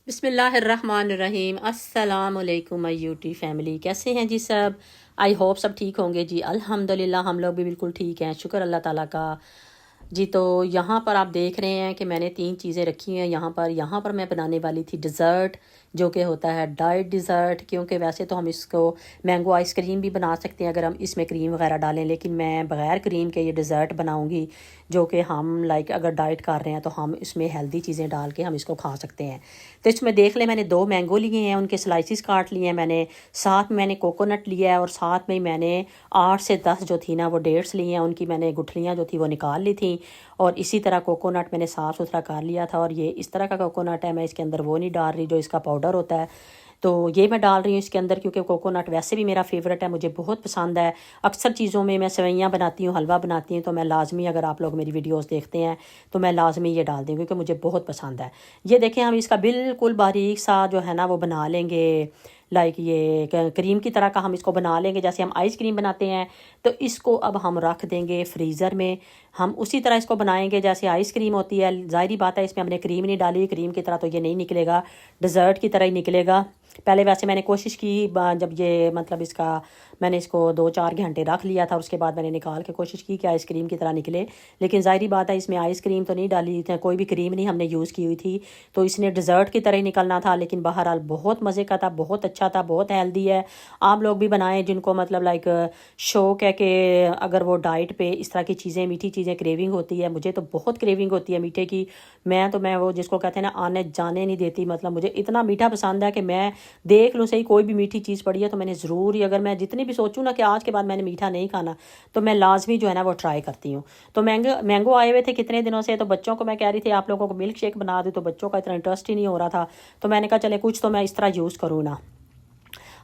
बिस्मिल्लाहिर्रहमानिर्रहीम। अस्सलाम वालेकुम माय यूट्यूब फैमिली, कैसे हैं जी सब। आई होप सब ठीक होंगे जी। अल्हम्दुलिल्लाह हम लोग भी बिल्कुल ठीक हैं, शुक्र अल्लाह ताला का जी। तो यहाँ पर आप देख रहे हैं कि मैंने 3 चीज़ें रखी हैं यहाँ पर मैं बनाने वाली थी डिज़र्ट, जो कि होता है डाइट डिज़र्ट। क्योंकि वैसे तो हम इसको मैंगो आइसक्रीम भी बना सकते हैं अगर हम इसमें क्रीम वगैरह डालें, लेकिन मैं बग़ैर क्रीम के ये डिज़र्ट बनाऊंगी, जो कि हम लाइक अगर डाइट कर रहे हैं तो हम इसमें हेल्दी चीज़ें डाल के हम इसको खा सकते हैं। तो इसमें देख लें, मैंने 2 मैंगो लिए हैं, उनके स्लाइसिस काट लिए हैं मैंने। साथ में मैंने कोकोनट लिया है और साथ में ही मैंने 8 से 10 जो थी ना वो डेट्स लिए हैं, उनकी मैंने गुठलियाँ जो थी वो निकाल ली थी। और इसी तरह कोकोनट मैंने साफ़ सुथरा कर लिया था। और ये इस तरह का कोकोनट है, मैं इसके अंदर वो नहीं डाल रही जो इसका पाउडर होता है, तो ये मैं डाल रही हूँ इसके अंदर, क्योंकि कोकोनट वैसे भी मेरा फेवरेट है, मुझे बहुत पसंद है। अक्सर चीज़ों में मैं सेवइयाँ बनाती हूँ, हलवा बनाती हूँ, तो मैं लाजमी, अगर आप लोग मेरी वीडियोस देखते हैं तो मैं लाजमी ये डाल दूँ क्योंकि मुझे बहुत पसंद है। ये देखें, हम इसका बिल्कुल बारीक सा जो है ना वो बना लेंगे, लाइक ये क्रीम की तरह का हम इसको बना लेंगे जैसे हम आइसक्रीम बनाते हैं। तो इसको अब हम रख देंगे फ्रीज़र में। हम उसी तरह इसको बनाएंगे जैसे आइसक्रीम होती है। ज़ाहिर बात है इसमें हमने क्रीम नहीं डाली, क्रीम की तरह तो ये नहीं निकलेगा, डिज़र्ट की तरह ही निकलेगा। पहले वैसे मैंने कोशिश की, जब ये मतलब इसका मैंने इसको 2-4 घंटे रख लिया था, उसके बाद मैंने निकाल के कोशिश की कि आइसक्रीम की तरह निकले, लेकिन ज़ाहिर बात है इसमें आइसक्रीम तो नहीं डाली, कोई भी क्रीम नहीं हमने यूज़ की हुई थी, तो इसने डिज़र्ट की तरह ही निकलना था। लेकिन बहरहाल बहुत मज़े का था, बहुत अच्छा था, बहुत हेल्दी है। आप लोग भी बनाएं जिनको मतलब लाइक शौक़ है कि अगर वो डाइट पे इस तरह की चीज़ें, मीठी चीज़ें क्रेविंग होती है, मुझे तो बहुत क्रेविंग होती है मीठे की। मैं वो जिसको कहते हैं ना आने जाने नहीं देती, मतलब मुझे इतना मीठा पसंद है कि मैं देख लूँ सही कोई भी मीठी चीज़ पड़ी है तो मैंने ज़रूर ही, अगर मैं जितनी भी सोचूं ना कि आज के बाद मैंने मीठा नहीं खाना, तो मैं लाजमी जो है ना वो ट्राई करती हूँ। तो मैंगो आए हुए थे कितने दिनों से, तो बच्चों को मैं कह रही थी आप लोगों को मिल्क शेक बना दूँ, तो बच्चों का इतना इंटरेस्ट ही नहीं हो रहा था। तो मैंने कहा चले कुछ तो मैं इस तरह यूज़ करूँ ना।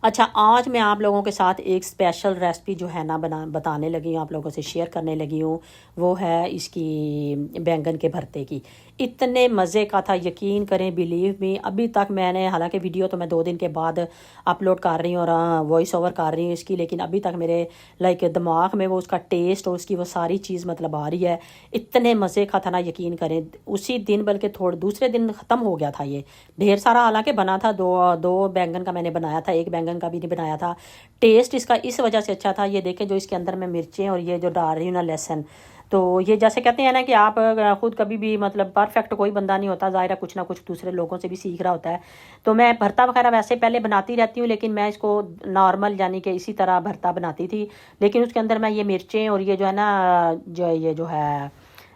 अच्छा, आज मैं आप लोगों के साथ एक स्पेशल रेसिपी जो है ना बताने लगी हूँ, आप लोगों से शेयर करने लगी हूँ। वो है इसकी बैंगन के भरते की। इतने मज़े का था, यकीन करें, बिलीव मी। अभी तक मैंने, हालांकि वीडियो तो मैं 2 दिन के बाद अपलोड कर रही हूँ और वॉइस ओवर कर रही हूँ इसकी, लेकिन अभी तक मेरे लाइक दिमाग में वो उसका टेस्ट और उसकी वो सारी चीज़ मतलब आ रही है। इतने मज़े का था ना, यकीन करें। उसी दिन, बल्कि थोड़े दूसरे दिन ख़त्म हो गया था ये। ढेर सारा हालांकि बना था, दो दो बैंगन का मैंने बनाया था, एक बैंगन का भी नहीं बनाया था। टेस्ट इसका इस वजह से अच्छा था, ये देखें जो इसके अंदर मैं मिर्चें और ये जो डाल रही हूँ ना लहसुन, तो ये जैसे कहते हैं ना कि आप खुद कभी भी मतलब परफेक्ट कोई बंदा नहीं होता, ज़ाहिर है कुछ ना कुछ दूसरे लोगों से भी सीख रहा होता है। तो मैं भरता वगैरह वैसे पहले बनाती रहती हूँ, लेकिन मैं इसको नॉर्मल यानी कि इसी तरह भरता बनाती थी। लेकिन उसके अंदर मैं ये मिर्चें और ये जो है ना, जो ये जो है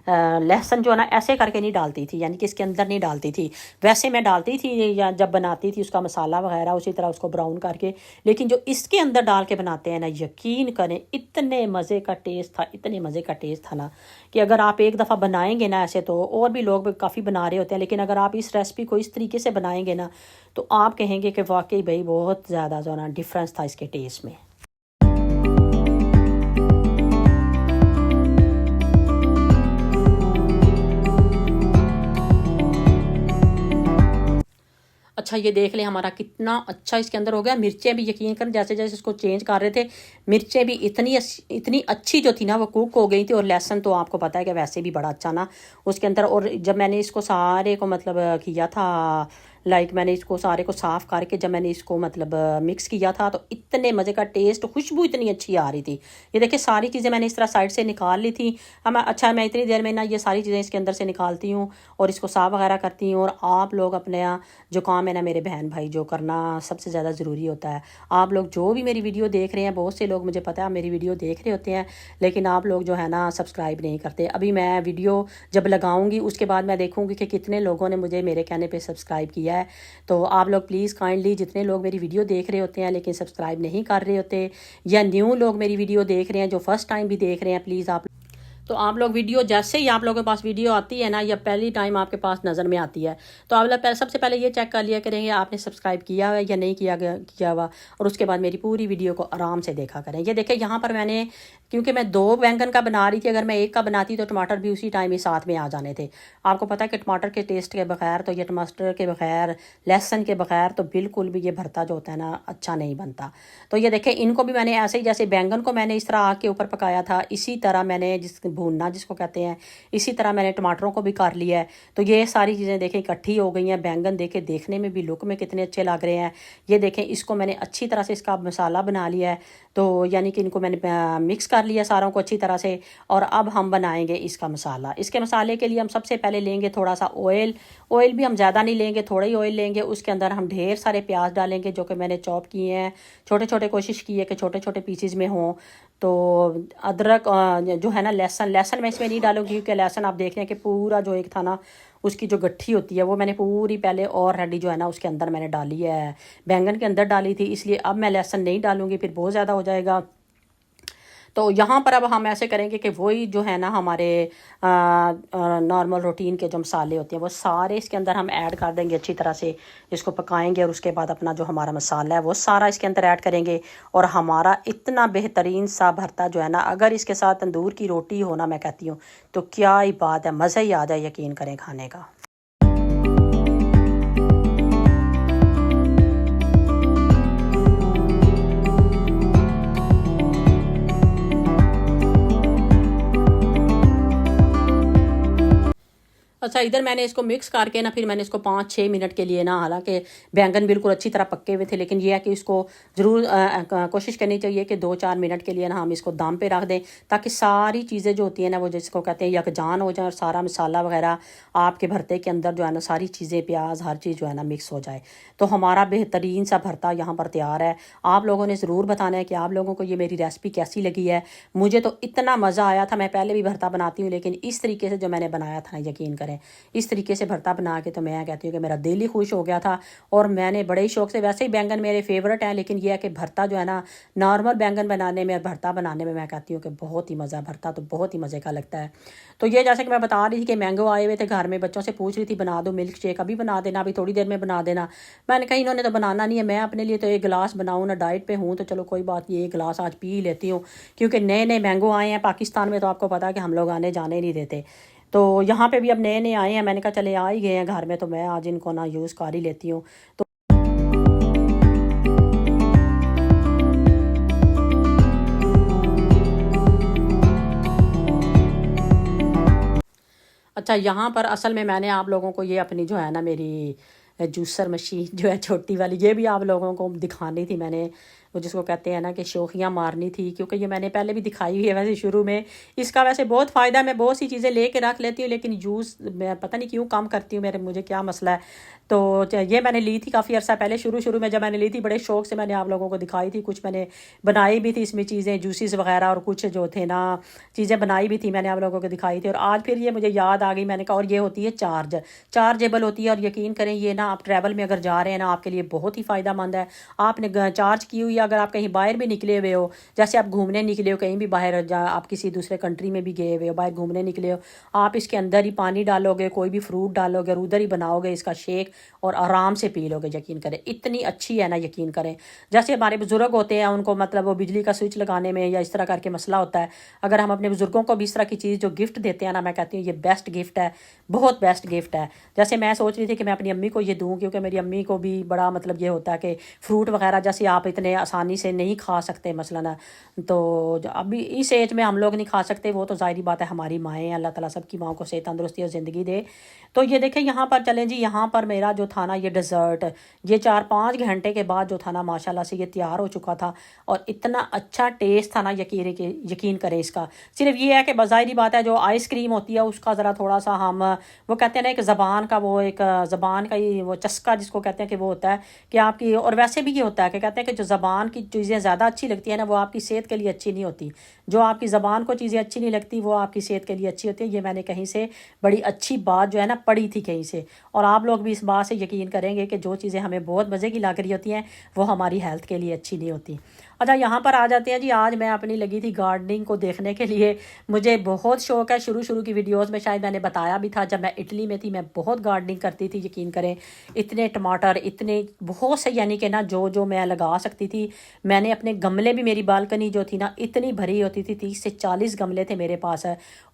लहसुन जो है ना ऐसे करके नहीं डालती थी, यानी कि इसके अंदर नहीं डालती थी। वैसे मैं डालती थी या जब बनाती थी उसका मसाला वगैरह उसी तरह उसको ब्राउन करके, लेकिन जो इसके अंदर डाल के बनाते हैं ना, यकीन करें इतने मज़े का टेस्ट था, इतने मज़े का टेस्ट था ना कि अगर आप एक दफ़ा बनाएंगे ना, ऐसे तो और भी लोग काफ़ी बना रहे होते हैं, लेकिन अगर आप इस रेसिपी को इस तरीके से बनाएंगे ना तो आप कहेंगे कि वाकई भाई बहुत ज़्यादा जो ना डिफरेंस था इसके टेस्ट में। अच्छा, ये देख लें हमारा कितना अच्छा इसके अंदर हो गया। मिर्चें भी यकीन करें जैसे जैसे इसको चेंज कर रहे थे, मिर्चें भी इतनी अच्छी जो थी ना वो कुक हो गई थी। और लहसुन तो आपको पता है कि वैसे भी बड़ा अच्छा ना उसके अंदर। और जब मैंने इसको सारे को मतलब किया था, लाइक मैंने इसको सारे को साफ़ करके जब मैंने इसको मतलब मिक्स किया था, तो इतने मज़े का टेस्ट, खुशबू इतनी अच्छी आ रही थी। ये देखिए सारी चीज़ें मैंने इस तरह साइड से निकाल ली थी। अच्छा, मैं इतनी देर में ना ये सारी चीज़ें इसके अंदर से निकालती हूँ और इसको साफ़ वगैरह करती हूँ। और आप लोग अपने जो काम है ना मेरे बहन भाई, जो करना सबसे ज़्यादा ज़रूरी होता है, आप लोग जो भी मेरी वीडियो देख रहे हैं, बहुत से लोग मुझे पता है मेरी वीडियो देख रहे होते हैं, लेकिन आप लोग जो है ना सब्सक्राइब नहीं करते। अभी मैं वीडियो जब लगाऊंगी उसके बाद मैं देखूंगी कि कितने लोगों ने मुझे मेरे कहने पे सब्सक्राइब किया है। तो आप लोग प्लीज़ काइंडली, जितने लोग मेरी वीडियो देख रहे होते हैं लेकिन सब्सक्राइब नहीं कर रहे होते, या न्यू लोग मेरी वीडियो देख रहे हैं जो फर्स्ट टाइम भी देख रहे हैं, प्लीज़ आप लोग वीडियो जैसे ही आप लोगों के पास वीडियो आती है ना, या पहली टाइम आपके पास नज़र में आती है, तो आप लोग सबसे पहले ये चेक कर लिया करेंगे आपने सब्सक्राइब किया हुआ है या नहीं किया हुआ। और उसके बाद मेरी पूरी वीडियो को आराम से देखा करें। ये देखिए यहाँ पर मैंने, क्योंकि मैं 2 बैंगन का बना रही थी, अगर मैं एक का बनाती तो टमाटर भी उसी टाइम ही साथ में आ जाने थे। आपको पता है कि टमाटर के टेस्ट के बगैर, तो ये टमाटर के बगैर, लहसुन के बगैर तो बिल्कुल भी ये भरता जो होता है ना अच्छा नहीं बनता। तो ये देखें, इनको भी मैंने ऐसे ही जैसे बैंगन को मैंने इस तरह आग के ऊपर पकाया था, इसी तरह मैंने जिस भूनना जिसको कहते हैं, इसी तरह मैंने टमाटरों को भी कर लिया है। तो ये सारी चीज़ें देखें इकट्ठी हो गई हैं। बैंगन देखें देखने में भी लुक में कितने अच्छे लग रहे हैं। ये देखें इसको मैंने अच्छी तरह से इसका मसाला बना लिया है, तो यानी कि इनको मैंने मिक्स कर लिया सारों को अच्छी तरह से। और अब हम बनाएंगे इसका मसाला। इसके मसाले के लिए हम सबसे पहले लेंगे थोड़ा सा ऑयल। ऑयल भी हम ज़्यादा नहीं लेंगे, थोड़ा ही ऑयल लेंगे। उसके अंदर हम ढेर सारे प्याज डालेंगे जो कि मैंने चॉप किए हैं छोटे छोटे, कोशिश की है कि छोटे छोटे पीसीज में हों। तो अदरक जो है ना, लहसुन मैं इसमें नहीं डालूंगी क्योंकि लहसुन आप देख रहे हैं कि पूरा जो एक था ना उसकी जो गट्ठी होती है वो मैंने पूरी पहले ऑलरेडी जो है ना उसके अंदर मैंने डाली है, बैंगन के अंदर डाली थी, इसलिए अब मैं लहसुन नहीं डालूंगी, फिर बहुत ज़्यादा हो जाएगा। तो यहाँ पर अब हम ऐसे करेंगे कि वही जो है ना हमारे नॉर्मल रूटीन के जो मसाले होते हैं वो सारे इसके अंदर हम ऐड कर देंगे अच्छी तरह से, इसको पकाएंगे। और उसके बाद अपना जो हमारा मसाला है वो सारा इसके अंदर ऐड करेंगे। और हमारा इतना बेहतरीन सा भरता जो है ना, अगर इसके साथ तंदूर की रोटी हो ना, मैं कहती हूँ तो क्या ही बात है, मज़ा ही आ जाए यकीन करें खाने का। अच्छा, इधर मैंने इसको मिक्स करके ना फिर मैंने इसको 5-6 मिनट के लिए ना, हालांकि बैंगन बिल्कुल अच्छी तरह पक्के हुए थे, लेकिन ये है कि इसको ज़रूर कोशिश करनी चाहिए कि 2-4 मिनट के लिए ना हम इसको दम पे रख दें, ताकि सारी चीज़ें जो होती हैं ना वो जिसको कहते हैं यकजान हो जाए और सारा मसाला वगैरह आपके भरते के अंदर जो है ना सारी चीज़ें, प्याज, हर चीज़ जो है ना मिक्स हो जाए। तो हमारा बेहतरीन सा भरता यहाँ पर तैयार है। आप लोगों ने ज़रूर बताना है कि आप लोगों को ये मेरी रेसिपी कैसी लगी है। मुझे तो इतना मज़ा आया था, मैं पहले भी भरता बनाती हूँ लेकिन इस तरीके से जो मैंने बनाया था ना, यकीन करें इस तरीके से भरता बना के तो मैं कहती हूँ कि मेरा दिल ही खुश हो गया था। और मैंने बड़े ही शौक से, वैसे ही बैंगन मेरे फेवरेट हैं, लेकिन यह है कि भरता जो है ना नॉर्मल बैंगन बनाने में और भरता बनाने में मैं कहती हूँ कि बहुत ही मज़ा, भरता तो बहुत ही मज़े का लगता है। तो ये जैसे कि मैं बता रही थी कि मैंगो आए हुए थे घर में, बच्चों से पूछ रही थी बना दो मिल्क शेक, अभी बना देना, अभी थोड़ी देर में बना देना। मैंने कहा इन्होंने तो बनाना नहीं है, मैं अपने लिए तो एक गिलास बनाऊँ ना, डाइट पे हूँ तो चलो कोई बात नहीं, एक गिलास आज पी लेती हूँ। क्योंकि नए नए मैंगो आए हैं पाकिस्तान में, तो आपको पता है कि हम लोग आने जाने नहीं देते। तो यहाँ पे भी अब नए नए आए हैं, मैंने कहा चले आ ही गए हैं घर में तो मैं आज इनको ना यूज़ कर ही लेती हूँ। तो अच्छा, यहाँ पर असल में मैंने आप लोगों को ये अपनी जो है ना मेरी जूसर मशीन जो है छोटी वाली, ये भी आप लोगों को दिखानी थी मैंने, वो जिसको कहते हैं ना कि शौकियाँ मारनी थी, क्योंकि ये मैंने पहले भी दिखाई हुई है वैसे शुरू में। इसका वैसे बहुत फ़ायदा है, मैं बहुत सी चीज़ें लेके रख लेती हूँ लेकिन यूज़ मैं पता नहीं क्यों कम करती हूँ, मुझे क्या मसला है। तो ये मैंने ली थी काफ़ी अर्सा पहले, शुरू में जब मैंने ली थी बड़े शौक से मैंने आप लोगों को दिखाई थी, कुछ मैंने बनाई भी थी इसमें चीज़ें, जूसेस वगैरह और कुछ जो थे ना चीज़ें बनाई भी थी, मैंने आप लोगों को दिखाई थी। और आज फिर ये मुझे याद आ गई, मैंने कहा और ये होती है चार्जेबल होती है। और यकीन करें ये ना आप ट्रैवल में अगर जा रहे हैं ना आपके लिए बहुत ही फ़ायदा मंद है। आपने चार्ज की हुई, अगर आप कहीं बाहर भी निकले हुए हो, जैसे आप घूमने निकले हो कहीं भी बाहर, आप किसी दूसरे कंट्री में भी गए हुए हो, बाहर घूमने निकले हो, आप इसके अंदर ही पानी डालोगे, कोई भी फ्रूट डालोगे और उधर ही बनाओगे इसका शेक और आराम से पी लोगे। यकीन करें इतनी अच्छी है ना, यकीन करें। जैसे हमारे बुजुर्ग होते हैं उनको मतलब वो बिजली का स्विच लगाने में या इस तरह करके मसला होता है, अगर हम अपने बुजुर्गों को भी इस तरह की चीज़ जो गिफ्ट देते हैं ना, मैं कहती हूँ ये बेस्ट गिफ्ट है, बहुत बेस्ट गिफ्ट है। जैसे मैं सोच रही थी कि मैं अपनी अम्मी को ये दूँ, क्योंकि मेरी अम्मी को भी बड़ा मतलब ये होता है कि फ्रूट वगैरह जैसे आप इतने आसानी से नहीं खा सकते मसलन, तो अभी इस एज में हम लोग नहीं खा सकते, वो तो ज़ाहिर बात है हमारी माएँ हैं, अल्लाह ताला सबकी माँओं को सेहत तंदुरुस्ती और ज़िंदगी दे। तो ये देखें यहाँ पर चलें जी, यहाँ पर मेरा जो था ना ये डिज़र्ट, ये 4-5 घंटे के बाद जो था ना माशाल्लाह से ये तैयार हो चुका था। और इतना अच्छा टेस्ट था ना, यकीन करें इसका। सिर्फ ये है कि बाज़ाहिरी बात है जो आइसक्रीम होती है उसका ज़रा थोड़ा सा हम वो कहते हैं ना एक ज़बान का वो एक ज़बान का ही वो चस्का जिसको कहते हैं कि वो होता है कि आपकी, और वैसे भी ये होता है कि कहते हैं कि जो ज़बान की चीज़ें ज़्यादा अच्छी लगती है ना वो आपकी सेहत के लिए अच्छी नहीं होती। जो आपकी ज़बान को चीज़ें अच्छी नहीं लगती वो आपकी सेहत के लिए अच्छी होती है। ये मैंने कहीं से बड़ी अच्छी बात जो है ना पढ़ी थी कहीं से, और आप लोग भी इस बात से यकीन करेंगे कि जो चीज़ें हमें बहुत मज़े की लग रही होती हैं वो हमारी हेल्थ के लिए अच्छी नहीं होती। अच्छा, यहाँ पर आ जाते हैं जी। आज मैं अपनी लगी थी गार्डनिंग को देखने के लिए। मुझे बहुत शौक है, शुरू की वीडियोस में शायद मैंने बताया भी था, जब मैं इटली में थी मैं बहुत गार्डनिंग करती थी। यकीन करें इतने टमाटर, इतने बहुत से, यानी कि ना जो मैं लगा सकती थी। मैंने अपने गमले भी, मेरी बालकनी जो थी ना इतनी भरी होती थी, 30 से 40 गमले थे मेरे पास।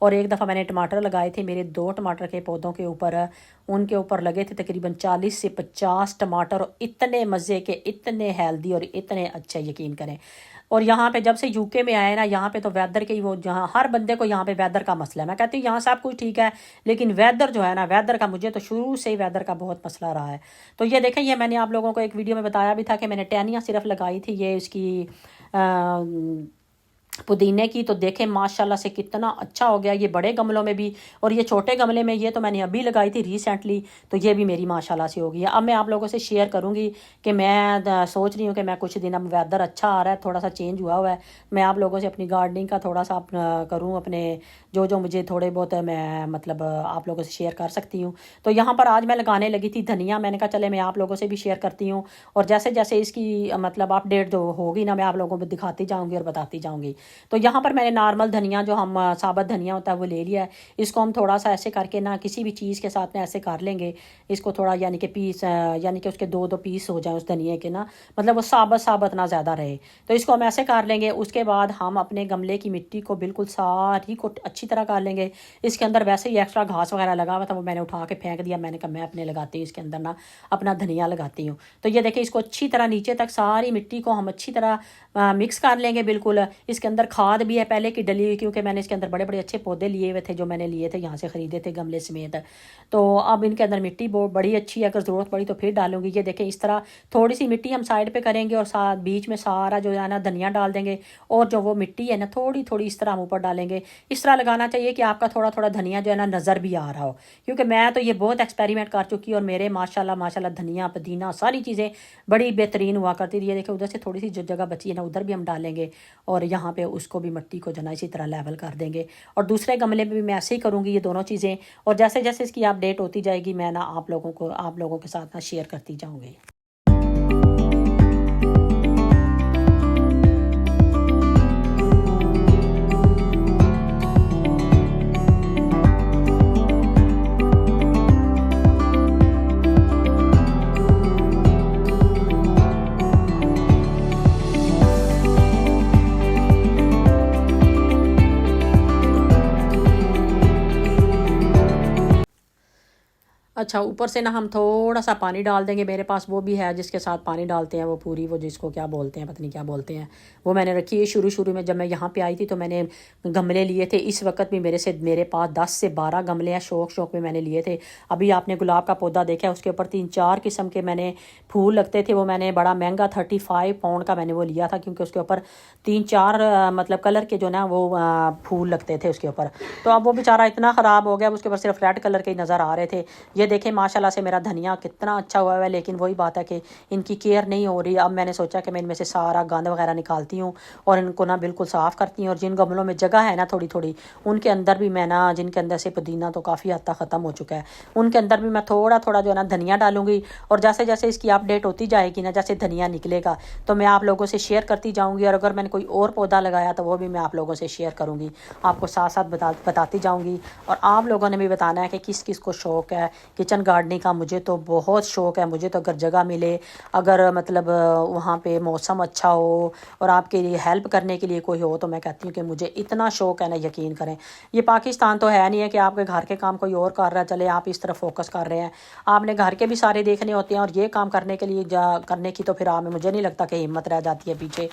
और एक दफ़ा मैंने टमाटर लगाए थे, मेरे 2 टमाटर के पौधों के ऊपर, उनके ऊपर लगे थे तकरीबन 40 से 50 टमाटर, इतने मज़े के, इतने हेल्दी और इतने अच्छे, यकीन करें। और यहाँ पे जब से यूके में आए ना, यहाँ पे तो वेदर के ही वो, जहाँ हर बंदे को यहाँ पे वेदर का मसला है। मैं कहती हूँ यहाँ सब कुछ ठीक है, लेकिन वेदर जो है ना, वेदर का मुझे तो शुरू से ही वेदर का बहुत मसला रहा है। तो ये देखें, ये मैंने आप लोगों को एक वीडियो में बताया भी था कि मैंने टहनियाँ सिर्फ लगाई थी ये इसकी पुदीने की। तो देखें माशाल्लाह से कितना अच्छा हो गया, ये बड़े गमलों में भी और ये छोटे गमले में। ये तो मैंने अभी लगाई थी रिसेंटली, तो ये भी मेरी माशाल्लाह से हो गई है। अब मैं आप लोगों से शेयर करूंगी कि मैं सोच रही हूँ कि मैं कुछ दिन, अब वेदर अच्छा आ रहा है, थोड़ा सा चेंज हुआ है, मैं आप लोगों से अपनी गार्डनिंग का थोड़ा सा करूँ, अपने जो जो मुझे थोड़े बहुत मैं मतलब आप लोगों से शेयर कर सकती हूँ। तो यहाँ पर आज मैं लगाने लगी थी धनिया। मैंने कहा चले मैं आप लोगों से भी शेयर करती हूँ, और जैसे जैसे इसकी मतलब अपडेट जो होगी ना, मैं आप लोगों को दिखाती जाऊँगी और बताती जाऊँगी। तो यहाँ पर मैंने नॉर्मल धनिया, जो हम साबुत धनिया होता है, वो ले लिया है। इसको हम थोड़ा सा ऐसे करके ना, किसी भी चीज़ के साथ में ऐसे कर लेंगे इसको थोड़ा, यानी कि पीस, यानी कि उसके दो दो पीस हो जाए उस धनिया के ना, मतलब वो साबुत साबुत ना ज़्यादा रहे। तो इसको हम ऐसे कर लेंगे। उसके बाद हम अपने गमले की मिट्टी को बिल्कुल सारी को अच्छी तरह कर लेंगे। इसके अंदर वैसे ही एक्स्ट्रा घास वगैरह लगा हुआ था, वो मैंने उठा के फेंक दिया। मैंने कहा मैं अपने लगाती हूँ इसके अंदर ना, अपना धनिया लगाती हूँ। तो ये देखिए, इसको अच्छी तरह नीचे तक सारी मिट्टी को हम अच्छी तरह मिक्स कर लेंगे बिल्कुल। इसके अंदर खाद भी है पहले की डली हुई, क्योंकि मैंने इसके अंदर बड़े बड़े अच्छे पौधे लिए हुए थे, जो मैंने लिए थे यहाँ से ख़रीदे थे गमले समेत। तो अब इनके अंदर मिट्टी बहुत बड़ी अच्छी है, अगर ज़रूरत पड़ी तो फिर डालूंगी। ये देखें, इस तरह थोड़ी सी मिट्टी हम साइड पे करेंगे और साथ बीच में सारा जो है ना धनिया डाल देंगे, और जो वो मिट्टी है ना थोड़ी थोड़ी इस तरह हम ऊपर डालेंगे। इस तरह लगाना चाहिए कि आपका थोड़ा थोड़ा धनिया जो है ना नज़र भी आ रहा हो, क्योंकि मैं तो ये बहुत एक्सपेरिमेंट कर चुकी हूँ, और मेरे माशाल्लाह माशाल्लाह धनिया पुदीना सारी चीज़ें बड़ी बेहतरीन हुआ करती थी। ये देखिए, उधर से थोड़ी सी जो जगह बची है ना, उधर भी हम डालेंगे, और यहाँ पे उसको भी मिट्टी को जो ना इसी तरह लेवल कर देंगे। और दूसरे गमले में भी मैं ऐसे ही करूँगी ये दोनों चीज़ें, और जैसे जैसे इसकी अपडेट होती जाएगी मैं ना आप लोगों के साथ ना शेयर करती जाऊँगी। अच्छा, ऊपर से ना हम थोड़ा सा पानी डाल देंगे। मेरे पास वो भी है जिसके साथ पानी डालते हैं, वो पूरी, वो जिसको क्या बोलते हैं, पता नहीं क्या बोलते हैं, वो मैंने रखी है। शुरू शुरू में जब मैं यहाँ पे आई थी तो मैंने गमले लिए थे। इस वक्त भी मेरे पास 10 से 12 गमले हैं, शौक में मैंने लिए थे। अभी आपने गुलाब का पौधा देखा है, उसके ऊपर 3-4 किस्म के मैंने फूल लगते थे। वो मैंने बड़ा महंगा 35 पाउंड का मैंने वो लिया था, क्योंकि उसके ऊपर 3-4 मतलब कलर के जो ना वो फूल लगते थे उसके ऊपर। तो अब वो बेचारा इतना ख़राब हो गया, उसके ऊपर सिर्फ रेड कलर के ही नज़र आ रहे थे। ये देखें माशाल्लाह से मेरा धनिया कितना अच्छा हुआ है, लेकिन वही बात है कि इनकी केयर नहीं हो रही। अब मैंने सोचा कि मैं इनमें से सारा गंद वगैरह निकालती हूँ और इनको ना बिल्कुल साफ़ करती हूँ। और जिन गमलों में जगह है ना थोड़ी थोड़ी, उनके अंदर भी मैं ना, जिनके अंदर से पुदीना तो काफ़ी हद तक ख़त्म हो चुका है, उनके अंदर भी मैं थोड़ा थोड़ा जो है ना धनिया डालूंगी। और जैसे जैसे इसकी अपडेट होती जाएगी ना, जैसे धनिया निकलेगा तो मैं आप लोगों से शेयर करती जाऊँगी। और अगर मैंने कोई और पौधा लगाया तो वो भी मैं आप लोगों से शेयर करूँगी, आपको साथ साथ बताती जाऊँगी। और आप लोगों ने भी बताना है कि किस किस को शौक़ है किचन गार्डनिंग का। मुझे तो बहुत शौक़ है। मुझे तो अगर जगह मिले, अगर मतलब वहाँ पे मौसम अच्छा हो और आपके लिए हेल्प करने के लिए कोई हो, तो मैं कहती हूँ कि मुझे इतना शौक़ है ना, यकीन करें। ये पाकिस्तान तो है नहीं है कि आपके घर के काम कोई और कर रहा है, चले आप इस तरफ फोकस कर रहे हैं। आपने घर के भी सारे देखने होते हैं, और ये काम करने के लिए करने की तो फिर आप में मुझे नहीं लगता कि हिम्मत रह जाती है पीछे।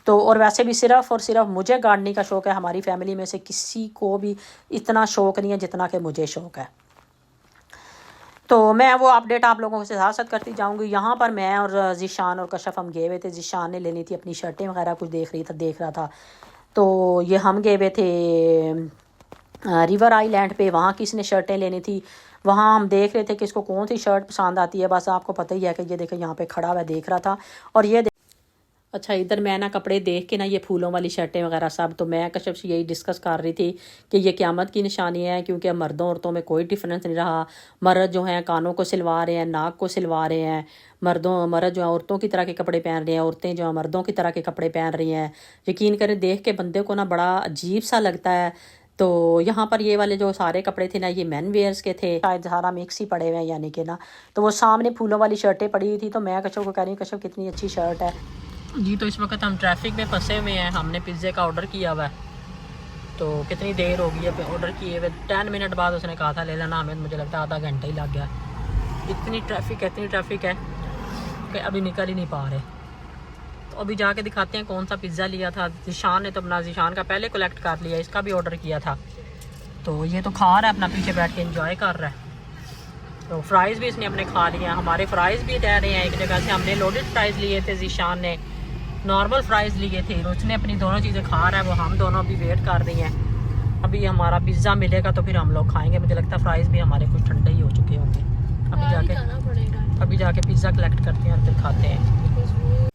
तो और वैसे भी सिर्फ और सिर्फ मुझे गार्डनिंग का शौक़ है। हमारी फैमिली में से किसी को भी इतना शौक़ नहीं है जितना कि मुझे शौक़ है। तो मैं वो अपडेट आप लोगों से साथ साथ करती जाऊंगी। यहाँ पर मैं और ज़ीशान और कशफ हम गए हुए थे। ज़ीशान ने लेनी थी अपनी शर्टें वगैरह, कुछ देख रहा था। तो ये हम गए हुए थे रिवर आइलैंड पे, वहाँ किसने शर्टें लेनी थी। वहाँ हम देख रहे थे कि इसको कौन सी शर्ट पसंद आती है। बस आपको पता ही है कि ये देखो यहाँ पे खड़ा हुआ देख रहा था। और ये अच्छा, इधर मैं ना कपड़े देख के ना, ये फूलों वाली शर्टें वगैरह सब, तो मैं कश्यप से यही डिस्कस कर रही थी कि ये क़यामत की निशानी है, क्योंकि अब मर्दों औरतों में कोई डिफरेंस नहीं रहा। मर्द जो हैं कानों को सिलवा रहे हैं, नाक को सिलवा रहे हैं। मर्द जो है औरतों की तरह के कपड़े पहन रहे हैं, औरतें जो है मर्दों की तरह के कपड़े पहन रही हैं। यकीन करें, देख के बंदे को ना बड़ा अजीब सा लगता है। तो यहाँ पर ये वाले जो सारे कपड़े थे ना, ये मैन वेयर्स के थे, शायद सारा मिक्स ही पड़े हुए हैं यानी कि ना। तो वो सामने फूलों वाली शर्टें पड़ी हुई थी। तो मैं कश्यप को कह रही हूँ, कश्यप कितनी अच्छी शर्ट है जी। तो इस वक्त हम ट्रैफिक में फंसे हुए हैं। हमने पिज़्ज़े का ऑर्डर किया हुआ है, तो कितनी देर हो गई है ऑर्डर किए हुए। 10 मिनट बाद उसने कहा था ले लेना हमें, मुझे लगता है आधा घंटा ही लग गया। इतनी ट्रैफिक है कि अभी निकल ही नहीं पा रहे। तो अभी जाके दिखाते हैं कौन सा पिज़्ज़ा लिया था ज़ीशान ने। तो अपना ज़ीशान का पहले कलेक्ट कर लिया, इसका भी ऑर्डर किया था। तो ये तो खा रहा है अपना, पीछे बैठ के एंजॉय कर रहा है। तो फ्राइज़ भी इसने अपने खा लिए हैं। हमारे फ्राइज़ भी रह रहे हैं एक जगह से। हमने लोडेड फ्राइज़ लिए थे, ज़ीशान ने नॉर्मल फ्राइज़ लिए थे। उसने अपनी दोनों चीज़ें खा रहा है, वो हम दोनों भी वेट कर रही हैं। अभी हमारा पिज़्ज़ा मिलेगा तो फिर हम लोग खाएंगे। मुझे लगता है फ्राइज़ भी हमारे कुछ ठंडे ही हो चुके होंगे। अभी जाके पिज़्ज़ा कलेक्ट करते हैं और फिर खाते हैं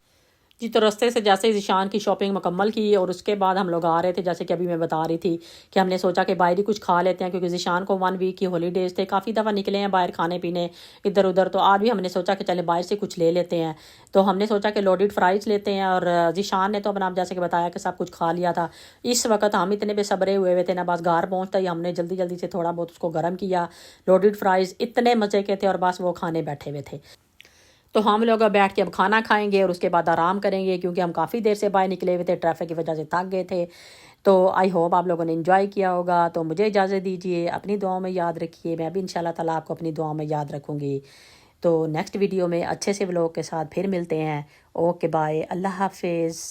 जी। तो रास्ते से जैसे ही ज़ीशान की शॉपिंग मुकम्मल की और उसके बाद हम लोग आ रहे थे, जैसे कि अभी मैं बता रही थी कि हमने सोचा कि बाहर ही कुछ खा लेते हैं, क्योंकि ज़ीशान को 1 वीक की हॉलीडेज़ थे। काफ़ी दफ़ा निकले हैं बाहर खाने पीने इधर उधर। तो आज भी हमने सोचा कि चले बाहर से कुछ ले लेते हैं। तो हमने सोचा कि लोडेड फ्राइज़ लेते हैं। और ज़ीशान ने तो अपना जैसे कि बताया कि सब कुछ खा लिया था। इस वक्त हम इतने बेसब्रे हुए थे ना, बस घर पहुँचता ही हमने जल्दी जल्दी से थोड़ा बहुत उसको गर्म किया। लोडेड फ्राइज़ इतने मज़े के थे और बस वो खाने बैठे हुए थे। तो हम लोग अब बैठ के अब खाना खाएंगे और उसके बाद आराम करेंगे, क्योंकि हम काफ़ी देर से बाहर निकले हुए थे, ट्रैफिक की वजह से थक गए थे। तो आई होप आप लोगों ने एंजॉय किया होगा। तो मुझे इजाज़त दीजिए, अपनी दुआओं में याद रखिए। मैं भी इंशाल्लाह ताला आपको अपनी दुआओं में याद रखूँगी। तो नेक्स्ट वीडियो में अच्छे से व्लॉग के साथ फिर मिलते हैं। ओके बाय, अल्लाह हाफिज़।